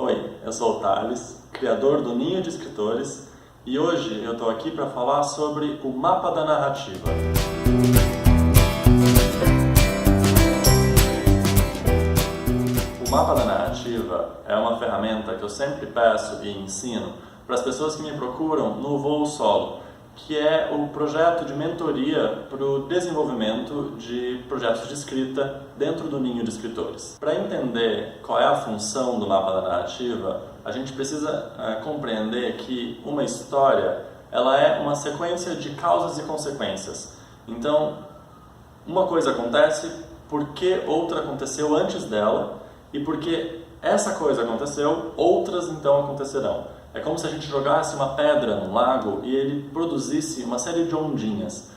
Oi, eu sou o Thales, criador do Ninho de Escritores, e hoje eu estou aqui para falar sobre o mapa da narrativa. O mapa da narrativa é uma ferramenta que eu sempre peço e ensino para as pessoas que me procuram no Voo Solo, que é o projeto de mentoria para o desenvolvimento de projetos de escrita dentro do Ninho de Escritores. Para entender qual é a função do mapa da narrativa, a gente precisa compreender que uma história ela é uma sequência de causas e consequências. Então, uma coisa acontece porque outra aconteceu antes dela e porque essa coisa aconteceu, outras então acontecerão. É como se a gente jogasse uma pedra no lago e ele produzisse uma série de ondinhas.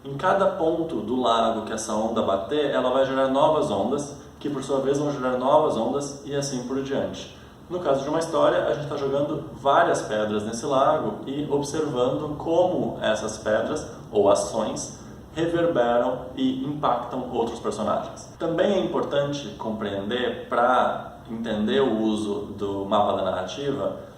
Em cada ponto do lago que essa onda bater, ela vai gerar novas ondas, que por sua vez vão gerar novas ondas e assim por diante. No caso de uma história, a gente está jogando várias pedras nesse lago e observando como essas pedras ou ações reverberam e impactam outros personagens. Também é importante compreender, para entender o uso do mapa da narrativa,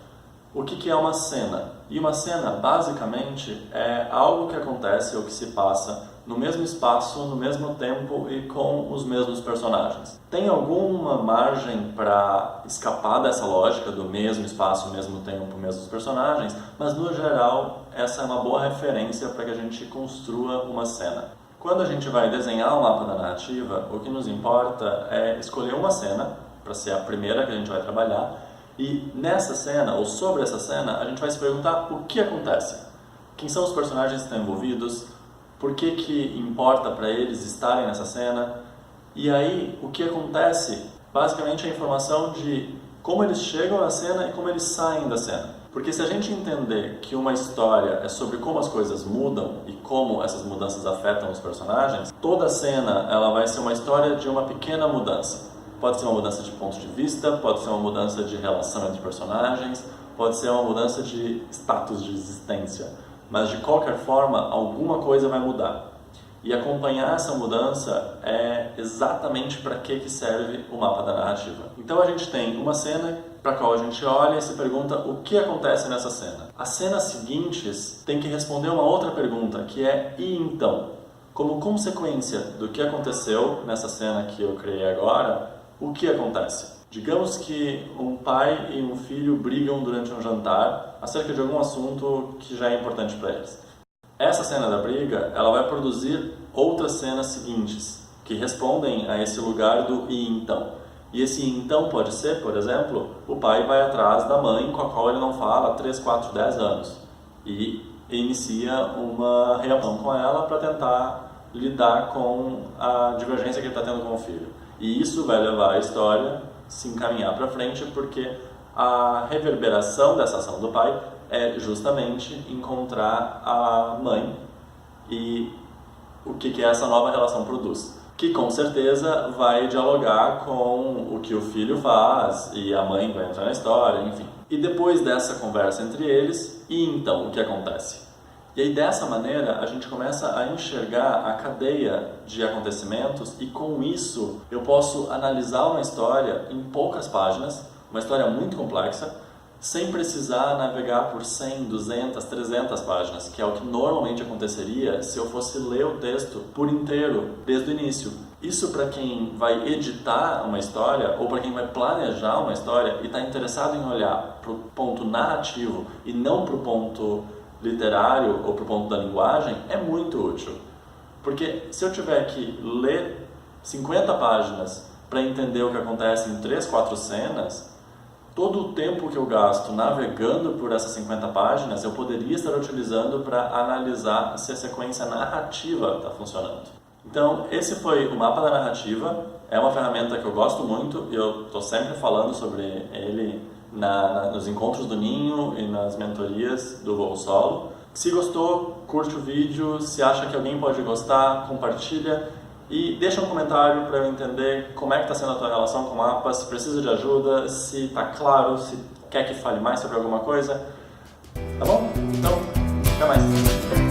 o que é uma cena? E uma cena, basicamente, é algo que acontece ou que se passa no mesmo espaço, no mesmo tempo e com os mesmos personagens. Tem alguma margem para escapar dessa lógica do mesmo espaço, mesmo tempo, mesmos personagens, mas no geral essa é uma boa referência para que a gente construa uma cena. Quando a gente vai desenhar o mapa da narrativa, o que nos importa é escolher uma cena, para ser a primeira que a gente vai trabalhar, e nessa cena, ou sobre essa cena, a gente vai se perguntar o que acontece. Quem são os personagens que estão envolvidos, por que importa para eles estarem nessa cena, e aí o que acontece, basicamente, é a informação de como eles chegam à cena e como eles saem da cena. Porque se a gente entender que uma história é sobre como as coisas mudam e como essas mudanças afetam os personagens, toda cena ela vai ser uma história de uma pequena mudança. Pode ser uma mudança de ponto de vista, pode ser uma mudança de relação entre personagens, pode ser uma mudança de status de existência. Mas de qualquer forma, alguma coisa vai mudar. E acompanhar essa mudança é exatamente para que serve o mapa da narrativa. Então a gente tem uma cena para a qual a gente olha e se pergunta o que acontece nessa cena. As cenas seguintes têm que responder uma outra pergunta, que é e então? Como consequência do que aconteceu nessa cena que eu criei agora, o que acontece? Digamos que um pai e um filho brigam durante um jantar acerca de algum assunto que já é importante para eles. Essa cena da briga, ela vai produzir outras cenas seguintes, que respondem a esse lugar do e então. E esse então pode ser, por exemplo, o pai vai atrás da mãe com a qual ele não fala há 3, 4, 10 anos e inicia uma reação com ela para tentar lidar com a divergência que ele está tendo com o filho. E isso vai levar a história a se encaminhar para frente, porque a reverberação dessa ação do pai é justamente encontrar a mãe e o que essa nova relação produz. Que com certeza vai dialogar com o que o filho faz e a mãe vai entrar na história, enfim. E depois dessa conversa entre eles, e então o que acontece? E aí dessa maneira a gente começa a enxergar a cadeia de acontecimentos e com isso eu posso analisar uma história em poucas páginas, uma história muito complexa, sem precisar navegar por 100, 200, 300 páginas, que é o que normalmente aconteceria se eu fosse ler o texto por inteiro, desde o início. Isso para quem vai editar uma história ou para quem vai planejar uma história e está interessado em olhar para o ponto narrativo e não para o ponto literário ou para o ponto da linguagem, é muito útil. Porque se eu tiver que ler 50 páginas para entender o que acontece em 3, 4 cenas, todo o tempo que eu gasto navegando por essas 50 páginas, eu poderia estar utilizando para analisar se a sequência narrativa está funcionando. Então, esse foi o mapa da narrativa. É uma ferramenta que eu gosto muito e eu estou sempre falando sobre ele nos encontros do Ninho e nas mentorias do Voo Solo. Se gostou, curte o vídeo. Se acha que alguém pode gostar, compartilha. E deixa um comentário para eu entender como é que está sendo a tua relação com o mapa, se precisa de ajuda, se está claro, se quer que fale mais sobre alguma coisa. Tá bom? Então, até mais!